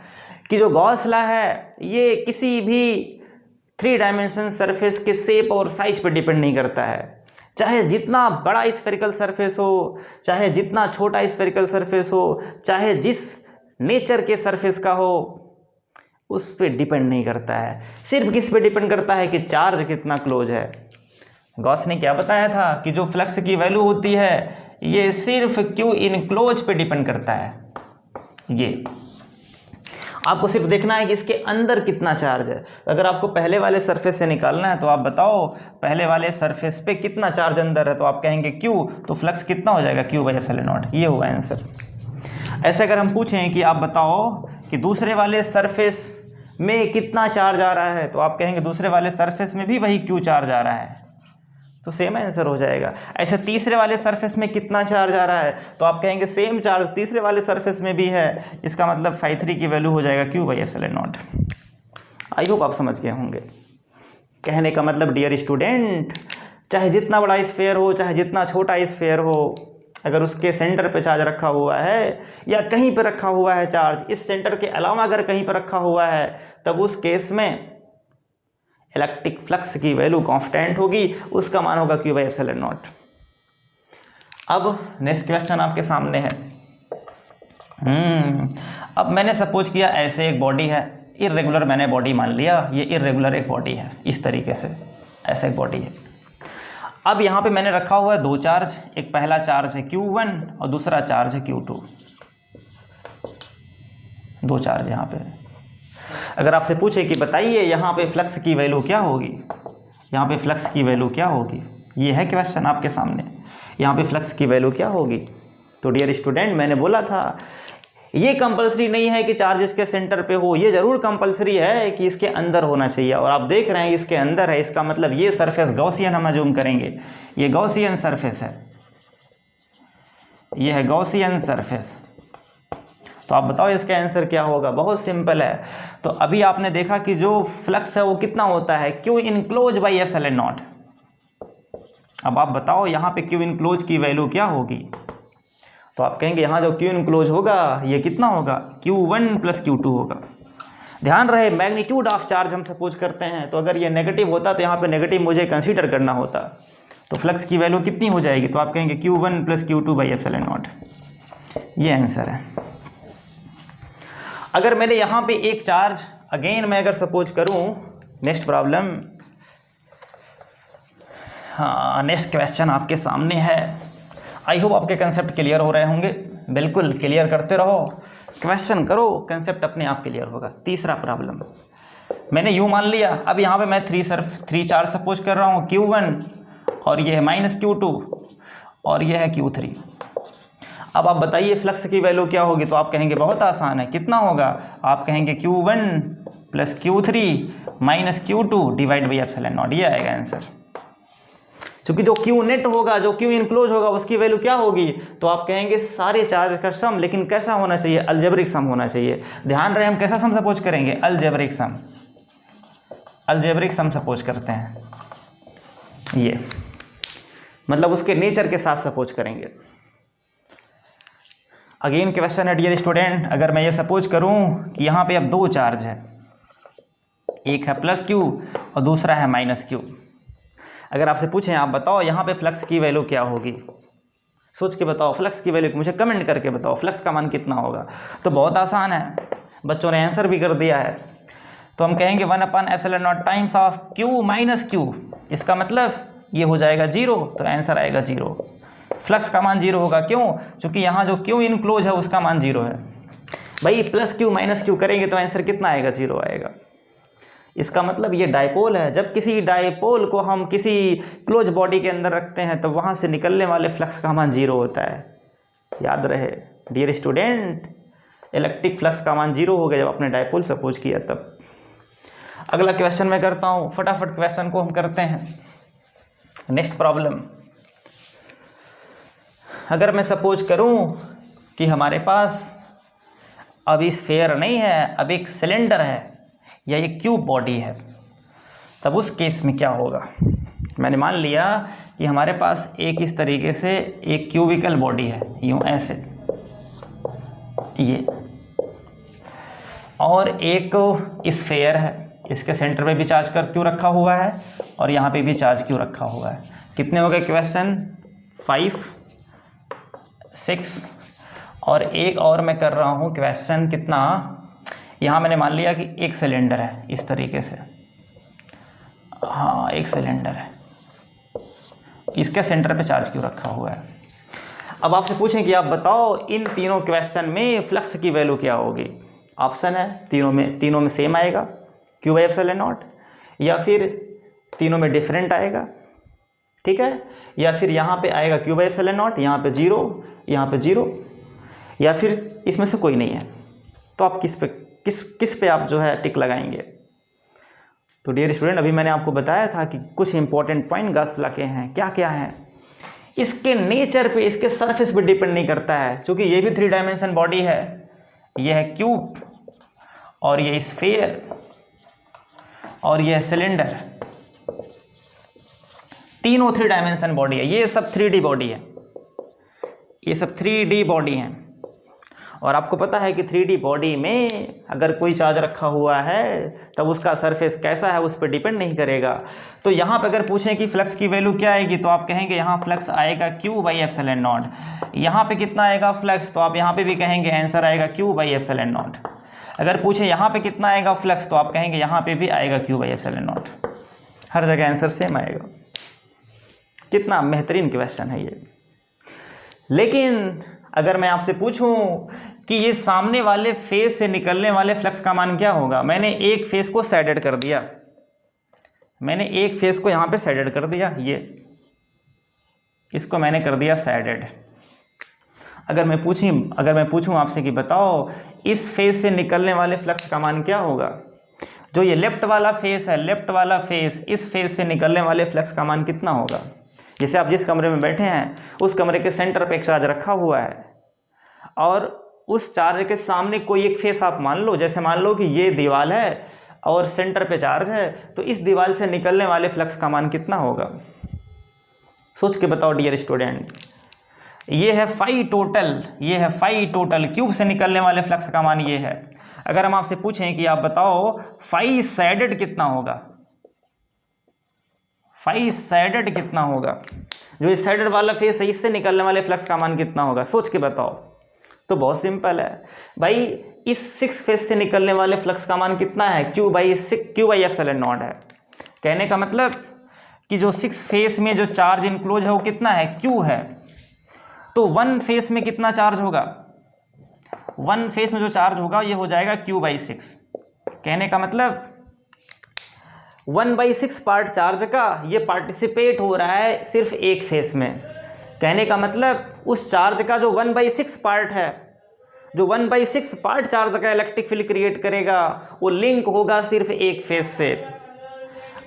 कि जो गॉस लॉ है ये किसी भी 3 डायमेंशन सरफेस के शेप और साइज पर डिपेंड नहीं करता है। चाहे जितना बड़ा स्फेरिकल सरफेस हो, चाहे जितना छोटा स्फेरिकल सरफेस हो, चाहे जिस नेचर के सरफेस का हो, उस पर डिपेंड नहीं करता है। सिर्फ किस पे डिपेंड करता है कि चार्ज कितना क्लोज है। गॉस ने क्या बताया था कि जो फ्लक्स की वैल्यू होती है ये सिर्फ Q इनक्लोज पे डिपेंड करता है। ये आपको सिर्फ देखना है कि इसके अंदर कितना चार्ज है। अगर आपको पहले वाले सरफेस से निकालना है तो आप बताओ पहले वाले सरफेस पे कितना चार्ज अंदर है, तो आप कहेंगे Q, तो फ्लक्स कितना हो जाएगा Q/ε0। ये हुआ आंसर। ऐसे अगर हम पूछें कि आप बताओ कि दूसरे वाले सरफेस में कितना चार्ज आ रहा है, तो आप कहेंगे दूसरे वाले सरफेस में भी वही Q चार्ज आ रहा है, तो सेम आंसर हो जाएगा। ऐसे तीसरे वाले सरफेस में कितना चार्ज आ रहा है, तो आप कहेंगे सेम चार्ज तीसरे वाले सरफेस में भी है, इसका मतलब φ3 की वैल्यू हो जाएगा Q/ε0। आई होप आप समझ गए होंगे। कहने का मतलब डियर स्टूडेंट, चाहे जितना बड़ा स्फीयर हो, चाहे जितना छोटा स्फीयर हो, अगर उसके सेंटर पे चार्ज रखा हुआ है या कहीं पे रखा हुआ है चार्ज, इस सेंटर के अलावा अगर कहीं पर रखा हुआ है, तब उस केस में इलेक्ट्रिक फ्लक्स की वैल्यू कांस्टेंट होगी, उसका मान होगा Q/ε0। अब नेक्स्ट क्वेश्चन आपके सामने है। अब मैंने सपोज किया ऐसे एक बॉडी है, इर्रेगुलर मैंने बॉडी मान लिया, ये इर्रेगुलर एक बॉडी है, इस तरीके से ऐसे एक बॉडी है। अब यहाँ पे मैंने रखा हुआ है 2 चार्ज, एक पहला चार्ज है Q1 और दूसरा चार्ज है Q2, 2 चार्ज यहाँ पे। अगर आपसे पूछे कि बताइए यहाँ पे फ्लक्स की वैल्यू क्या होगी, यहाँ पे फ्लक्स की वैल्यू क्या होगी, ये है क्वेश्चन आपके सामने, यहाँ पे फ्लक्स की वैल्यू क्या होगी। तो डियर स्टूडेंट, मैंने बोला था ये कंपलसरी नहीं है कि चार्ज इसके सेंटर पे हो, ये ज़रूर कंपलसरी है कि इसके अंदर होना चाहिए, और आप देख रहे हैं इसके अंदर है, इसका मतलब ये सरफेस गॉसियन हम जूम करेंगे, ये गॉसियन सरफेस है, ये है गॉसियन सरफेस। तो आप बताओ इसका आंसर क्या होगा। बहुत सिंपल है। तो अभी आपने देखा कि जो फ्लक्स है वो कितना होता है, Q इनक्लोज बाई ε0। अब आप बताओ यहाँ पे Q इनक्लोज की वैल्यू क्या होगी, तो आप कहेंगे यहाँ जो Q इनक्लोज होगा ये कितना होगा, Q1 + Q2 होगा। ध्यान रहे मैग्नीट्यूड ऑफ चार्ज हम सपोज करते हैं, तो अगर ये नेगेटिव होता तो यहाँ पे नेगेटिव मुझे कंसीडर करना होता, तो फ्लक्स की वैल्यू कितनी हो जाएगी, तो आप कहेंगे Q1 + Q2 / ε0। ये आंसर है। अगर मैंने यहाँ पे एक चार्ज अगेन मैं अगर सपोज करूँ, नेक्स्ट प्रॉब्लम, हाँ नेक्स्ट क्वेश्चन आपके सामने है। आई होप आपके कंसेप्ट क्लियर हो रहे होंगे, बिल्कुल क्लियर करते रहो, क्वेश्चन करो, कंसेप्ट अपने आप क्लियर होगा। तीसरा प्रॉब्लम, मैंने यूँ मान लिया, अब यहाँ पे मैं 3 चार्ज सपोज कर रहा हूँ, Q1 और ये है -Q2 और ये है Q3। अब आप बताइए फ्लक्स की वैल्यू क्या होगी, तो आप कहेंगे बहुत आसान है, कितना होगा, आप कहेंगे Q1 + Q3 - Q2 / ε0, ये आएगा आंसर। क्योंकि जो Q नेट होगा, जो Q इनक्लोज होगा, उसकी वैल्यू क्या होगी, तो आप कहेंगे सारे चार्ज का सम, लेकिन कैसा होना चाहिए, अलजेब्रिक सम होना चाहिए। ध्यान रहे हम कैसा सम सपोज करेंगे, अलजेब्रिक सम, अलजेब्रिक सम सपोज करते हैं, ये मतलब उसके नेचर के साथ सपोज करेंगे। अगेन क्वेश्चन है डियर स्टूडेंट, अगर मैं ये सपोज करूं कि यहाँ पे अब 2 चार्ज है, एक है +Q और दूसरा है -Q। अगर आपसे पूछें आप बताओ यहाँ पे फ्लक्स की वैल्यू क्या होगी, सोच के बताओ फ्लक्स की वैल्यू, मुझे कमेंट करके बताओ फ्लक्स का मान कितना होगा। तो बहुत आसान है, बच्चों ने आंसर भी कर दिया है। तो हम कहेंगे 1/ε0 टाइम्स ऑफ Q - Q, इसका मतलब ये हो जाएगा 0, तो आंसर आएगा 0। फ्लक्स का मान 0 होगा, क्यों, क्योंकि यहाँ जो Q इनक्लोज है उसका मान 0 है। भाई +Q - Q करेंगे तो आंसर कितना आएगा, 0 आएगा। इसका मतलब ये डायपोल है। जब किसी डायपोल को हम किसी क्लोज बॉडी के अंदर रखते हैं तो वहाँ से निकलने वाले फ्लक्स का मान 0 होता है, याद रहे डियर स्टूडेंट। इलेक्ट्रिक फ्लक्स का मान 0 हो गया जब आपने डायपोल सपोज किया तब। अगला क्वेश्चन मैं करता हूँ, फटाफट क्वेश्चन को हम करते हैं। नेक्स्ट प्रॉब्लम, अगर मैं सपोज करूँ कि हमारे पास अब स्फीयर नहीं है, अब एक सिलेंडर है या एक क्यूब बॉडी है, तब उस केस में क्या होगा। मैंने मान लिया कि हमारे पास एक इस तरीके से एक क्यूबिकल बॉडी है, यूँ ऐसे ये, और एक स्फीयर है, इसके सेंटर पे भी चार्ज कर क्यों रखा हुआ है और यहाँ पे भी चार्ज क्यों रखा हुआ है। कितने हो गए क्वेश्चन, 5 6। और एक और मैं कर रहा हूँ क्वेश्चन, कितना, यहाँ मैंने मान लिया कि एक सिलेंडर है इस तरीके से, हाँ एक सिलेंडर है, इसके सेंटर पे चार्ज क्यों रखा हुआ है। अब आपसे पूछें कि आप बताओ इन तीनों क्वेश्चन में फ्लक्स की वैल्यू क्या होगी। ऑप्शन है तीनों में सेम आएगा Q/ε0, या फिर तीनों में डिफरेंट आएगा, ठीक है, या फिर यहाँ पे आएगा Q/ε0, यहाँ पे 0, यहाँ पे 0, या फिर इसमें से कोई नहीं है। तो आप किस पे आप जो है टिक लगाएंगे। तो डियर स्टूडेंट, अभी मैंने आपको बताया था कि कुछ इंपॉर्टेंट पॉइंट गॉस लॉ के हैं। क्या क्या हैं, इसके नेचर पे, इसके सरफेस पे डिपेंड नहीं करता है, क्योंकि ये भी 3 डायमेंशन बॉडी है, ये है क्यूब और ये स्फीयर और ये सिलेंडर, तीनों 3 डायमेंशन बॉडी है। ये सब 3D बॉडी है, ये सब 3D बॉडी हैं। और आपको पता है कि 3D बॉडी में अगर कोई चार्ज रखा हुआ है तब उसका सरफेस कैसा है उस पर डिपेंड नहीं करेगा। तो यहाँ पे अगर पूछें कि फ्लक्स की वैल्यू क्या आएगी, तो आप कहेंगे यहाँ फ्लक्स आएगा Q/ε0। यहाँ पे कितना आएगा फ्लक्स, तो आप यहाँ पे भी कहेंगे आंसर आएगा Q/ε0। अगर पूछे यहाँ पे कितना आएगा फ्लक्स, तो आप कहेंगे यहाँ पे भी आएगा Q/ε0। हर जगह आंसर सेम आएगा। कितना बेहतरीन क्वेश्चन है ये। लेकिन अगर मैं आपसे पूछूं कि ये सामने वाले फेस से निकलने वाले फ्लक्स का मान क्या होगा, मैंने एक फेस को साइडेड कर दिया, मैंने एक फेस को यहाँ पे साइडेड कर दिया, ये इसको मैंने कर दिया साइडेड। अगर मैं पूछूं आपसे कि बताओ इस फेस से निकलने वाले फ्लक्स का मान क्या होगा, जो ये लेफ्ट वाला फेस है, लेफ्ट वाला फेस, इस फेस से निकलने वाले फ्लक्स का मान कितना होगा। जैसे आप जिस कमरे में बैठे हैं उस कमरे के सेंटर पे एक चार्ज रखा हुआ है और उस चार्ज के सामने कोई एक फेस आप मान लो, जैसे मान लो कि ये दीवार है और सेंटर पे चार्ज है, तो इस दीवार से निकलने वाले फ्लक्स का मान कितना होगा, सोच के बताओ डियर स्टूडेंट। ये है फाई टोटल, ये है फाई टोटल, क्यूब से निकलने वाले फ्लक्स का मान ये है। अगर हम आपसे पूछें कि आप बताओ फाई साइडेड कितना होगा, फाई साइडेड कितना होगा, जो इस साइडेड वाला फेस है इससे निकलने वाले फ्लक्स का मान कितना होगा, सोच के बताओ। तो बहुत सिंपल है भाई, इस 6 फेस से निकलने वाले फ्लक्स का मान कितना है, Q बाई एप्सिलॉन नॉट है। कहने का मतलब कि जो 6 फेस में जो चार्ज इनक्लोज है वो कितना है, Q है। तो 1 फेस में कितना चार्ज होगा, 1 फेस में जो चार्ज होगा ये हो जाएगा Q/6। कहने का मतलब 1/6 पार्ट चार्ज का ये पार्टिसिपेट हो रहा है सिर्फ एक फेस में। कहने का मतलब उस चार्ज का जो 1/6 पार्ट है, जो 1/6 पार्ट चार्ज का इलेक्ट्रिक फील्ड क्रिएट करेगा वो लिंक होगा सिर्फ एक फेस से।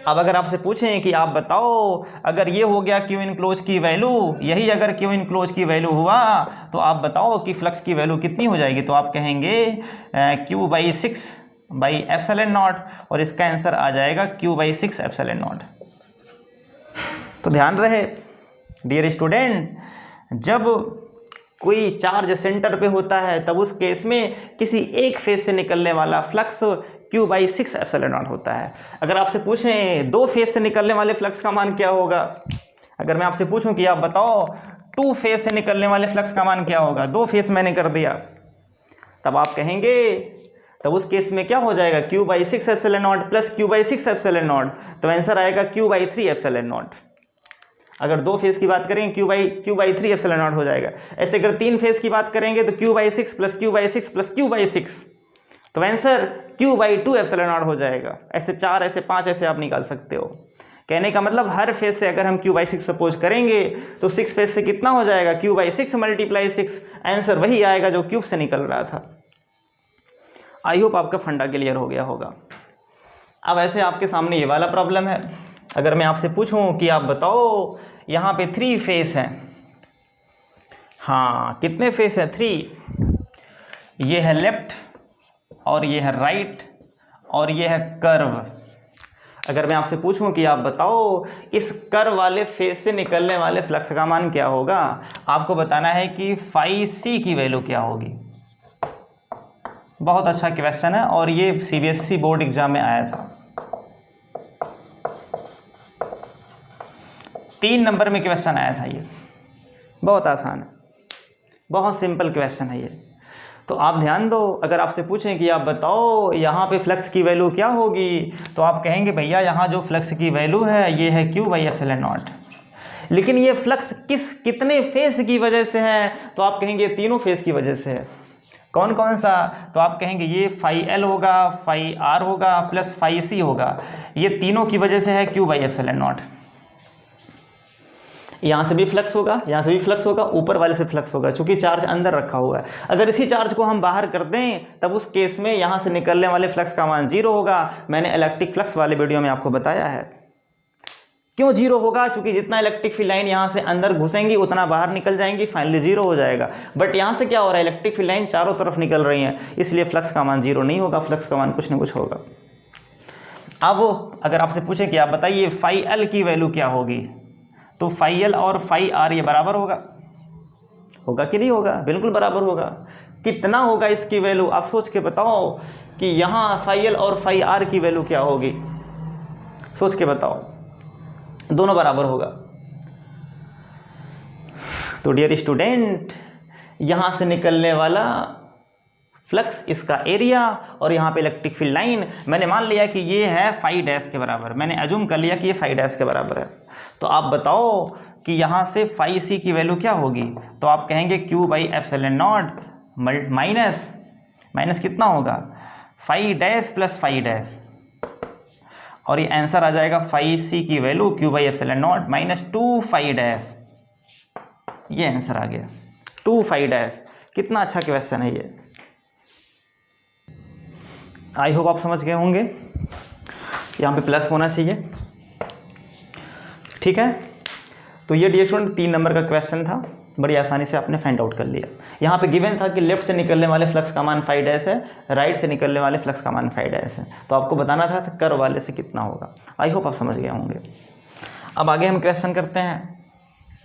अब अगर आपसे पूछें कि आप बताओ अगर ये हो गया Q इनक्लोज की वैल्यू, यही अगर Q इनक्लोज की वैल्यू हुआ तो आप बताओ कि फ्लक्स की वैल्यू कितनी हो जाएगी, तो आप कहेंगे Q/6 बाई एप्सिलॉन नॉट, और इसका आंसर आ जाएगा Q/6 एप्सिलॉन नॉट। तो ध्यान रहे डियर स्टूडेंट, जब कोई चार्ज सेंटर पे होता है तब उस केस में किसी एक फेस से निकलने वाला फ्लक्स Q/6 एप्सिलॉन नॉट होता है। अगर आपसे पूछें 2 फेस से निकलने वाले फ्लक्स का मान क्या होगा, अगर मैं आपसे पूछूं कि आप बताओ 2 फेस से निकलने वाले फ्लक्स का मान क्या होगा, 2 फेस मैंने कर दिया, तब आप कहेंगे, तब उस केस में क्या हो जाएगा Q/6 epsilon not plus Q/6 epsilon not, तो आंसर आएगा Q/3 एप्सिलॉन नॉट। अगर 2 फेस की बात करेंगे Q/3 एप्सिलॉन नॉट हो जाएगा। ऐसे अगर 3 फेस की बात करेंगे तो Q/6 plus Q/6 plus Q/6, तो आंसर Q/2 एप्सिलॉन नॉट हो जाएगा। ऐसे 4 ऐसे 5 ऐसे आप निकाल सकते हो। कहने का मतलब हर फेस से अगर हम Q/6 सपोज करेंगे तो 6 फेस से कितना हो जाएगा, Q/6 × 6, आंसर वही आएगा जो क्यूब से निकल रहा था। आई होप आपका फंडा क्लियर हो गया होगा। अब ऐसे आपके सामने ये वाला प्रॉब्लम है, अगर मैं आपसे पूछूं कि आप बताओ यहाँ पे 3 फेस हैं, हाँ कितने फेस हैं, 3, ये है लेफ्ट और ये है राइट और ये है कर्व। अगर मैं आपसे पूछूं कि आप बताओ इस कर्व वाले फेस से निकलने वाले फ्लक्स का मान क्या होगा, आपको बताना है कि φc की वैल्यू क्या होगी। बहुत अच्छा क्वेश्चन है और ये CBSE बोर्ड एग्जाम में आया था, 3 नंबर में क्वेश्चन आया था। ये बहुत आसान है, बहुत सिंपल क्वेश्चन है ये। तो आप ध्यान दो, अगर आपसे पूछें कि आप बताओ यहाँ पे फ्लक्स की वैल्यू क्या होगी, तो आप कहेंगे भैया यहाँ जो फ्लक्स की वैल्यू है ये है Q/एप्सिलॉन नॉट। लेकिन ये फ्लक्स कितने फेस की वजह से है, तो आप कहेंगे तीनों फेस की वजह से है। कौन कौन सा, तो आप कहेंगे ये φL होगा, φR होगा प्लस φC होगा, ये तीनों की वजह से है Q/एप्सिलॉन नॉट। यहाँ से भी फ्लक्स होगा, यहाँ से भी फ्लक्स होगा, ऊपर वाले से फ्लक्स होगा, क्योंकि चार्ज अंदर रखा हुआ है। अगर इसी चार्ज को हम बाहर कर दें तब उस केस में यहाँ से निकलने वाले फ्लक्स का मान 0 होगा। मैंने इलेक्ट्रिक फ्लक्स वाले वीडियो में आपको बताया है। क्यों 0 होगा, क्योंकि जितना इलेक्ट्रिक फील्ड लाइन यहाँ से अंदर घुसेंगी उतना बाहर निकल जाएंगी, फाइनली 0 हो जाएगा। बट यहाँ से क्या हो रहा है, इलेक्ट्रिक फील्ड लाइन चारों तरफ निकल रही हैं, इसलिए फ्लक्स का मान 0 नहीं होगा, फ्लक्स का मान कुछ न कुछ होगा। अब अगर आपसे पूछें कि आप बताइए φL की वैल्यू क्या होगी, तो φL और φR ये बराबर होगा कि नहीं होगा, बिल्कुल बराबर होगा। कितना होगा इसकी वैल्यू, आप सोच के बताओ कि यहाँ φL और φR की वैल्यू क्या होगी, सोच के बताओ। दोनों बराबर होगा। तो डियर स्टूडेंट, यहाँ से निकलने वाला फ्लक्स, इसका एरिया और यहाँ पे इलेक्ट्रिक फील्ड लाइन, मैंने मान लिया कि ये है φ' के बराबर, मैंने अज्यूम कर लिया कि ये φ' के बराबर है। तो आप बताओ कि यहाँ से φc की वैल्यू क्या होगी, तो आप कहेंगे Q/एप्सिलॉन नॉट माइनस कितना होगा, φ' प्लस φ', और ये आंसर आ जाएगा φc की वैल्यू Q/एप्सिलॉन नॉट -2φ'। ये आंसर आ गया 2φ'। कितना अच्छा क्वेश्चन है ये, आई होप आप समझ गए होंगे। यहाँ पे प्लस होना चाहिए, ठीक है। तो ये डियर स्टूडेंट 3 नंबर का क्वेश्चन था, बड़ी आसानी से आपने फाइंड आउट कर लिया। यहाँ पे गिवन था कि लेफ्ट से निकलने वाले फ्लक्स का मान φ' है, राइट से निकलने वाले फ्लक्स का मान φ' है, तो आपको बताना था कर्व वाले से कितना होगा। आई होप आप समझ गए होंगे। अब आगे हम क्वेश्चन करते हैं।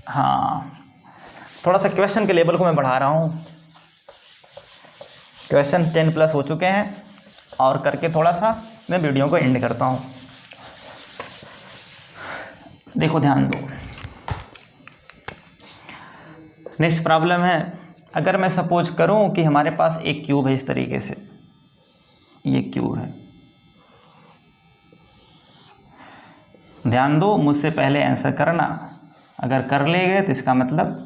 हाँ, थोड़ा सा क्वेश्चन के लेवल को मैं बढ़ा रहा हूँ। क्वेश्चन 10+ हो चुके हैं, और करके थोड़ा सा मैं वीडियो को एंड करता हूँ। देखो ध्यान दो, नेक्स्ट प्रॉब्लम है, अगर मैं सपोज करूं कि हमारे पास एक क्यूब है इस तरीके से, ये क्यूब है, ध्यान दो मुझसे पहले आंसर करना, अगर कर ले गए तो इसका मतलब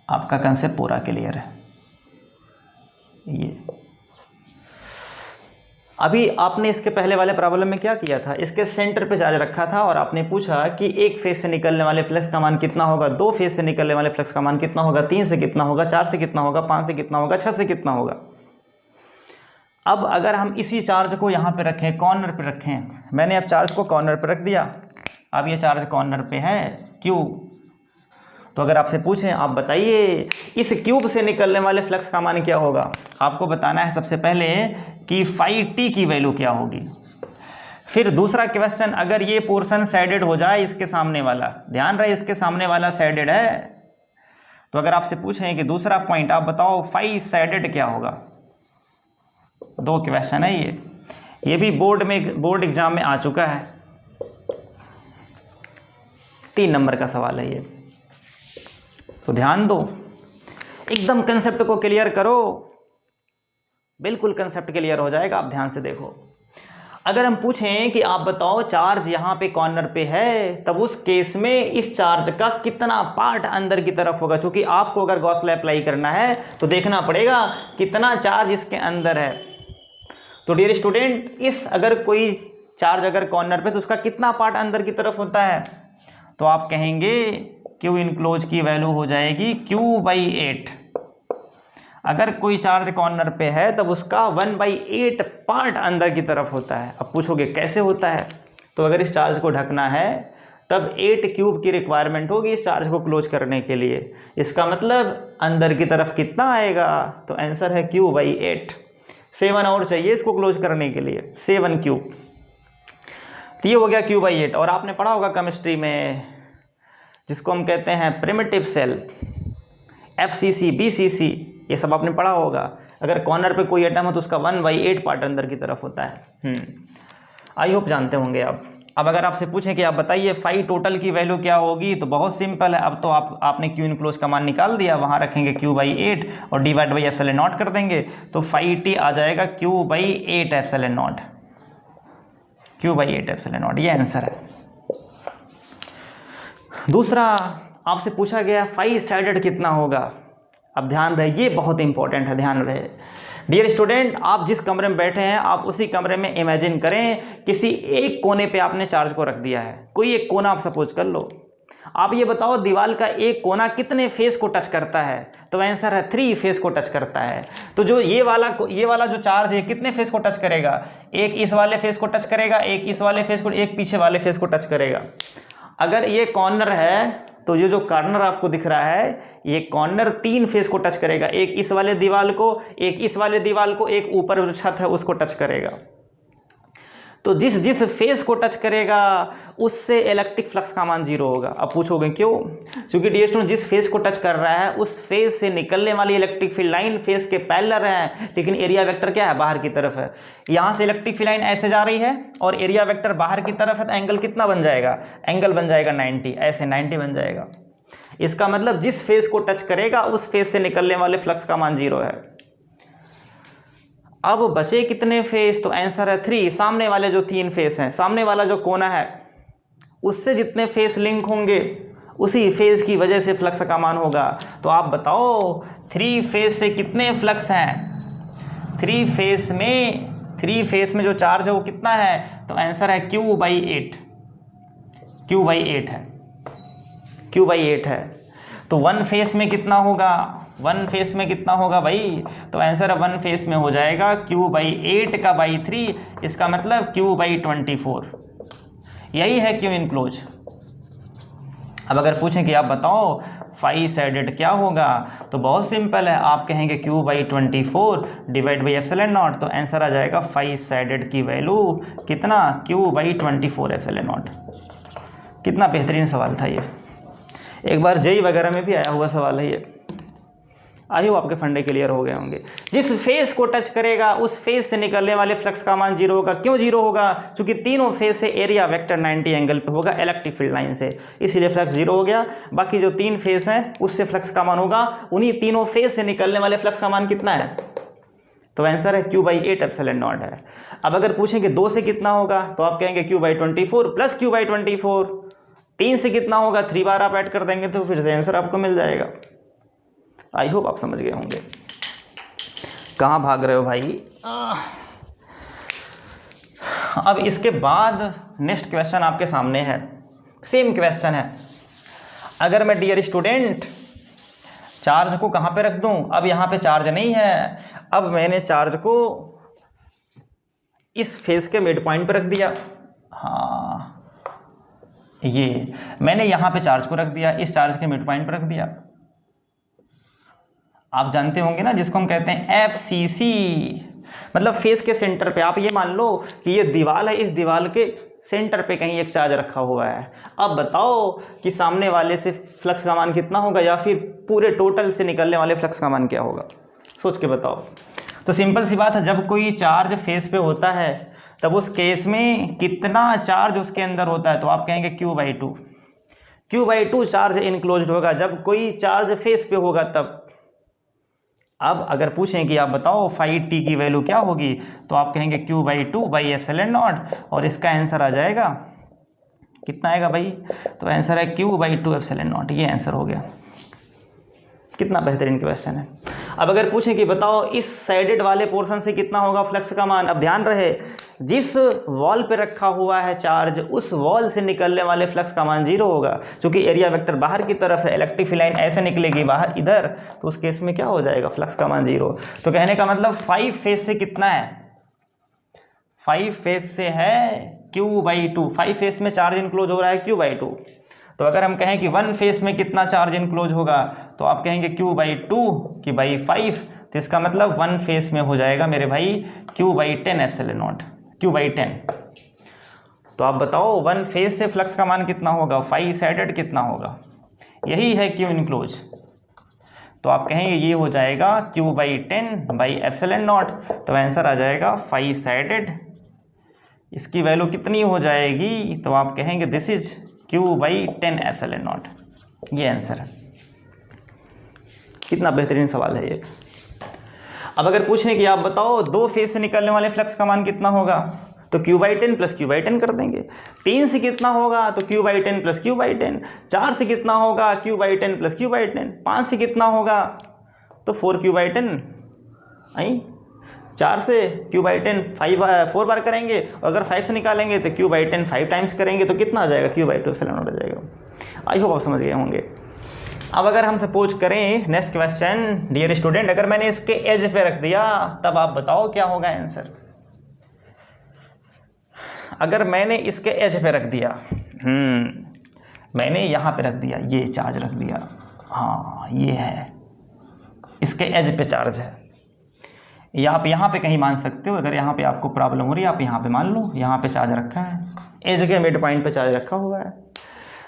आपका कंसेप्ट पूरा क्लियर है। ये अभी आपने इसके पहले वाले प्रॉब्लम में क्या किया था, इसके सेंटर पे चार्ज रखा था और आपने पूछा कि एक फेज से निकलने वाले फ्लक्स का मान कितना होगा, दो फेज से निकलने वाले फ्लक्स का मान कितना होगा, 3 से कितना होगा, 4 से कितना होगा, 5 से कितना होगा, 6 से कितना होगा। अब अगर हम इसी चार्ज को यहाँ पे रखें, कॉर्नर पे रखें, मैंने अब चार्ज को कॉर्नर पे रख दिया, अब ये चार्ज कॉर्नर पे है क्यू, तो अगर आपसे पूछें आप बताइए इस क्यूब से निकलने वाले फ्लक्स का मान क्या होगा, आपको बताना है सबसे पहले कि फाई टी की वैल्यू क्या होगी। फिर दूसरा क्वेश्चन, अगर ये पोर्शन साइडेड हो जाए, इसके सामने वाला, ध्यान रहे इसके सामने वाला साइडेड है, तो अगर आपसे पूछें कि दूसरा पॉइंट आप बताओ फाई साइडेड क्या होगा। 2 क्वेश्चन है ये भी बोर्ड एग्जाम में आ चुका है, 3 नंबर का सवाल है ये, तो ध्यान दो, एकदम कंसेप्ट को क्लियर करो, बिल्कुल कंसेप्ट क्लियर हो जाएगा। आप ध्यान से देखो, अगर हम पूछें कि आप बताओ चार्ज यहाँ पे कॉर्नर पे है, तब उस केस में इस चार्ज का कितना पार्ट अंदर की तरफ होगा, क्योंकि आपको अगर गॉस लॉ अप्लाई करना है तो देखना पड़ेगा कितना चार्ज इसके अंदर है। तो डियर स्टूडेंट, इस अगर कोई चार्ज अगर कॉर्नर पे तो उसका कितना पार्ट अंदर की तरफ होता है, तो आप कहेंगे क्यू इनक्लोज की वैल्यू हो जाएगी Q/8। अगर कोई चार्ज कॉर्नर पे है तब उसका 1/8 पार्ट अंदर की तरफ होता है। अब पूछोगे कैसे होता है, तो अगर इस चार्ज को ढकना है तब 8 क्यूब की रिक्वायरमेंट होगी इस चार्ज को क्लोज करने के लिए। इसका मतलब अंदर की तरफ कितना आएगा, तो आंसर है Q/8। 7 और चाहिए इसको क्लोज करने के लिए, 7 क्यूब। तो ये हो गया Q/8। और आपने पढ़ा होगा केमिस्ट्री में जिसको हम कहते हैं प्रिमिटिव सेल, FCC, BCC, ये सब आपने पढ़ा होगा। अगर कॉर्नर पे कोई एटम हो तो उसका 1/8 पार्ट अंदर की तरफ होता है। आई होप जानते होंगे आप। अब अगर आपसे पूछें कि आप बताइए फाई टोटल की वैल्यू क्या होगी, तो बहुत सिंपल है। अब तो आपने क्यू इनक्लोज का मान निकाल दिया, वहाँ रखेंगे Q/8 और डिवाइड बाई एप्सिलॉन नॉट कर देंगे, तो फाई टी आ जाएगा Q/8 epsilon not, Q/8 epsilon not, ये आंसर है। दूसरा आपसे पूछा गया फाई साइडेड कितना होगा। अब ध्यान रहे, ये बहुत इंपॉर्टेंट है, ध्यान रहे। डियर स्टूडेंट, आप जिस कमरे में बैठे हैं आप उसी कमरे में इमेजिन करें किसी एक कोने पे आपने चार्ज को रख दिया है, कोई एक कोना आप सपोज कर लो। आप ये बताओ दीवार का एक कोना कितने फेस को टच करता है, तो आंसर है 3 फेस को टच करता है। तो जो ये वाला जो चार्ज है कितने फेस को टच करेगा, एक इस वाले फेस को टच करेगा, एक इस वाले फेस को, एक पीछे वाले फेस को टच करेगा। अगर ये कॉर्नर है तो ये जो कॉर्नर आपको दिख रहा है ये कॉर्नर 3 फेस को टच करेगा, एक इस वाले दीवार को, एक इस वाले दीवार को, एक ऊपर जो छत है उसको टच करेगा। तो जिस फेस को टच करेगा उससे इलेक्ट्रिक फ्लक्स का मान 0 होगा। अब पूछोगे क्यों, क्योंकि डियर स्टूडेंट जिस फेस को टच कर रहा है उस फेस से निकलने वाली इलेक्ट्रिक फील्ड लाइन फेस के पैरेलल है, लेकिन एरिया वेक्टर क्या है, बाहर की तरफ है। यहाँ से इलेक्ट्रिक फील्ड लाइन ऐसे जा रही है और एरिया वेक्टर बाहर की तरफ है, तो एंगल कितना बन जाएगा, एंगल बन जाएगा 90, ऐसे 90 बन जाएगा। इसका मतलब जिस फेस को टच करेगा उस फेस से निकलने वाले फ्लक्स का मान 0 है। अब बचे कितने फेस, तो आंसर है 3। सामने वाले जो 3 फेस हैं, सामने वाला जो कोना है उससे जितने फेस लिंक होंगे उसी फेस की वजह से फ्लक्स का मान होगा। तो आप बताओ 3 फेस से कितने फ्लक्स हैं, 3 फेस में जो चार्ज है वो कितना है, तो आंसर है Q/8, Q/8 है, Q/8 है। तो 1 फेस में कितना होगा, 1 फेस में कितना होगा भाई, तो आंसर 1 फेस में हो जाएगा Q/8 का बाई 3, इसका मतलब Q/24, यही है क्यू इनक्लोज। अब अगर पूछें कि आप बताओ फाई साइडेड क्या होगा, तो बहुत सिंपल है, आप कहेंगे Q/24 divide by epsilon not, तो आंसर आ जाएगा फाई साइडेड की वैल्यू कितना, Q/24 एप्सिलॉन नॉट। कितना बेहतरीन सवाल था ये, एक बार जेई वगैरह में भी आया हुआ सवाल है ये। आई होप आपके फंडे क्लियर हो गए होंगे। जिस फेस को टच करेगा उस फेस से निकलने वाले फ्लक्स का मान जीरो होगा। क्यों जीरो होगा? क्योंकि तीनों फेस से एरिया वेक्टर 90 एंगल पे होगा इलेक्ट्रिक फील्ड लाइन से, इसीलिए फ्लक्स जीरो हो गया। बाकी जो 3 फेस हैं उससे फ्लक्स का मान होगा, उन्हीं तीनों फेस से निकलने वाले फ्लक्स का मान कितना है? तो आंसर है Q/8 एप्सिलॉन नॉट है। अब अगर पूछें कि 2 से कितना होगा तो आप कहेंगे Q/24 प्लस Q/24। 3 से कितना होगा, 3 बार आप ऐड कर देंगे तो फिर से आंसर आपको मिल जाएगा। आई होप आप समझ गए होंगे। कहाँ भाग रहे हो भाई? अब इसके बाद नेक्स्ट क्वेश्चन आपके सामने है, सेम क्वेश्चन है। अगर मैं डियर स्टूडेंट चार्ज को कहाँ पे रख दूं? अब यहाँ पे चार्ज नहीं है, अब मैंने चार्ज को इस फेस के मिड पॉइंट पे रख दिया। हाँ, ये मैंने यहाँ पे चार्ज को रख दिया, इस चार्ज के मिड पॉइंट पे रख दिया। आप जानते होंगे ना जिसको हम कहते हैं FCC, मतलब फेस के सेंटर पे। आप ये मान लो कि ये दीवार है, इस दीवार के सेंटर पे कहीं एक चार्ज रखा हुआ है। अब बताओ कि सामने वाले से फ्लक्स का मान कितना होगा, या फिर पूरे टोटल से निकलने वाले फ्लक्स का मान क्या होगा? सोच के बताओ। तो सिंपल सी बात है, जब कोई चार्ज फेस पे होता है तब उस केस में कितना चार्ज उसके अंदर होता है? तो आप कहेंगे Q/2। Q/2 चार्ज इनक्लोज्ड होगा जब कोई चार्ज फेस पे होगा तब। अब अगर पूछें कि आप बताओ phi t की वैल्यू क्या होगी, तो आप कहेंगे Q/2/ε0, और इसका आंसर आ जाएगा, कितना आएगा भाई? तो आंसर है Q/2/ε0। ये आंसर हो गया। कितना बेहतरीन क्वेश्चन है। अब अगर पूछें कि बताओ इस साइडेड वाले पोर्शन से कितना होगा फ्लक्स का मान, अब ध्यान रहे जिस वॉल पे रखा हुआ है चार्ज उस वॉल से निकलने वाले फ्लक्स का मान जीरो होगा, क्योंकि एरिया वेक्टर बाहर की तरफ है, इलेक्ट्रिक फील्ड लाइन ऐसे निकलेगी बाहर इधर, तो उस केस में क्या हो जाएगा? फ्लक्स का मान जीरो। तो कहने का मतलब 5 फेस से कितना है? 5 फेस से है Q/2। 5 फेस में चार्ज इनक्लोज हो रहा है Q/2। तो अगर हम कहें कि 1 फेस में कितना चार्ज इनक्लोज होगा, तो आप कहेंगे Q/2 कि बाई 5, तो इसका मतलब 1 फेस में हो जाएगा मेरे भाई Q/10 एप्सिलॉन, Q/10। तो आप बताओ 1 फेस से फ्लक्स का मान कितना होगा, 5 साइडेड कितना होगा? यही है Q इनक्लोज। तो आप कहेंगे ये हो जाएगा Q/10/ε0। तो आंसर आ जाएगा 5 साइडेड। इसकी वैल्यू कितनी हो जाएगी? तो आप कहेंगे दिस इज Q/10 एप्सिलॉन। ये आंसर है। कितना बेहतरीन सवाल है ये। अब अगर पूछने कि आप बताओ 2 फेस से निकलने वाले फ्लक्स का मान कितना होगा, तो Q/10 प्लस Q/10 कर देंगे। 3 से कितना होगा, तो Q/10 प्लस Q/10। 4 से कितना होगा, Q/10 प्लस Q/10। 5 से कितना होगा, तो 4Q/10। आई 4 से Q/10 4 बार करेंगे, और अगर 5 से निकालेंगे तो Q/10 5 टाइम्स करेंगे, तो कितना आ जाएगा? Q/2 एप्सिलॉन हो जाएगा। आई होप आप समझ गए होंगे। अब अगर हम सपोज करें नेक्स्ट क्वेश्चन, डियर स्टूडेंट, अगर मैंने इसके एज पे रख दिया तब आप बताओ क्या होगा आंसर। अगर मैंने इसके एज पे रख दिया, मैंने यहाँ पे रख दिया, ये चार्ज रख दिया, हाँ ये है, इसके एज पे चार्ज है, या आप यहाँ पे कहीं मान सकते हो। अगर यहाँ पे आपको प्रॉब्लम हो रही है आप यहाँ पे मान लो, यहाँ पे चार्ज रखा है, एज के मिड पॉइंट पे चार्ज रखा हुआ है।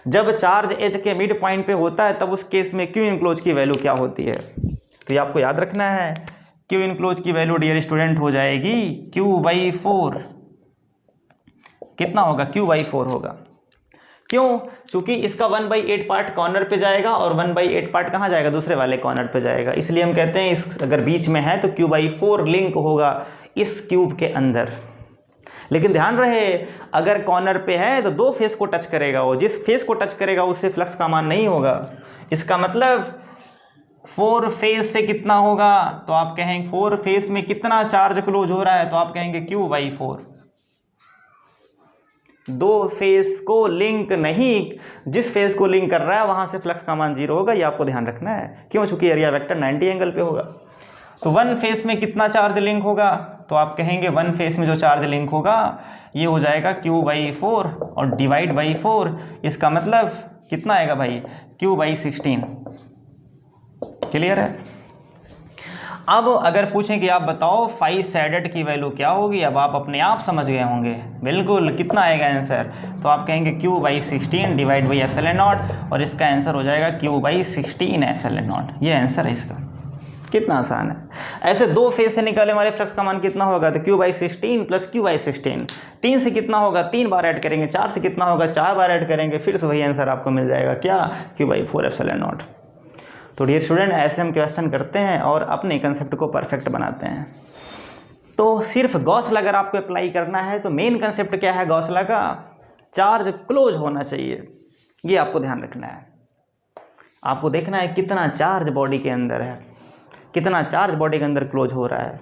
जब चार्ज एज के मिड पॉइंट पे होता है तब उस केस में Q इनक्लोज की वैल्यू क्या होती है, तो ये आपको याद रखना है। Q इनक्लोज की वैल्यू डियर स्टूडेंट हो जाएगी Q/4। कितना होगा? Q/4 होगा। क्यों? क्योंकि इसका 1/8 पार्ट कॉर्नर पे जाएगा और 1/8 पार्ट कहाँ जाएगा? दूसरे वाले कॉर्नर पे जाएगा। इसलिए हम कहते हैं इस अगर बीच में है तो Q/4 लिंक होगा इस क्यूब के अंदर। लेकिन ध्यान रहे अगर कॉर्नर पे है तो 2 फेस को टच करेगा, वो जिस फेस को टच करेगा उससे फ्लक्स का मान नहीं होगा। इसका मतलब 4 फेस से कितना होगा, तो आप कहेंगे 4 फेस में कितना चार्ज क्लोज हो रहा है, तो आप कहेंगे Q/4। 2 फेस को लिंक नहीं, जिस फेस को लिंक कर रहा है वहां से फ्लक्स का मान 0 होगा, ये आपको ध्यान रखना है। क्यों? चूंकि एरिया वेक्टर 90 एंगल पे होगा। तो 1 फेस में कितना चार्ज लिंक होगा, तो आप कहेंगे 1 फेस में जो चार्ज लिंक होगा ये हो जाएगा Q/4 और डिवाइड बाई 4। इसका मतलब कितना आएगा भाई? Q/16। क्लियर है? अब अगर पूछें कि आप बताओ 5 साइडेड की वैल्यू क्या होगी, अब आप अपने आप समझ गए होंगे बिल्कुल। कितना आएगा आंसर, तो आप कहेंगे Q/16 divide by epsilon not, और इसका आंसर हो जाएगा Q/16 एप्सिलॉन नॉट। ये आंसर है इसका। कितना आसान है। ऐसे दो फेज से निकाले हमारे फ्लक्स का मान कितना होगा, तो Q/16 प्लस Q/16, 3 से कितना होगा, 3 बार ऐड करेंगे, 4 से कितना होगा, 4 बार ऐड करेंगे, फिर से वही आंसर आपको मिल जाएगा, क्या, Q/4ε0। तो डियर स्टूडेंट, ऐसे हम क्वेश्चन करते हैं और अपने कंसेप्ट को परफेक्ट बनाते हैं। तो सिर्फ गॉस लॉ अगर आपको अप्लाई करना है तो मेन कंसेप्ट क्या है गॉस लॉ का, चार्ज क्लोज होना चाहिए, ये आपको ध्यान रखना है। आपको देखना है कितना चार्ज बॉडी के अंदर है, कितना चार्ज बॉडी के अंदर क्लोज हो रहा है।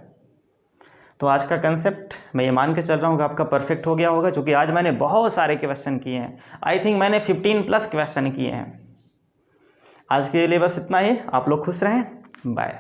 तो आज का कंसेप्ट मैं ये मान के चल रहा हूँ कि आपका परफेक्ट हो गया होगा, क्योंकि आज मैंने बहुत सारे क्वेश्चन किए हैं। आई थिंक मैंने 15+ क्वेश्चन किए हैं। आज के लिए बस इतना ही। आप लोग खुश रहें, बाय।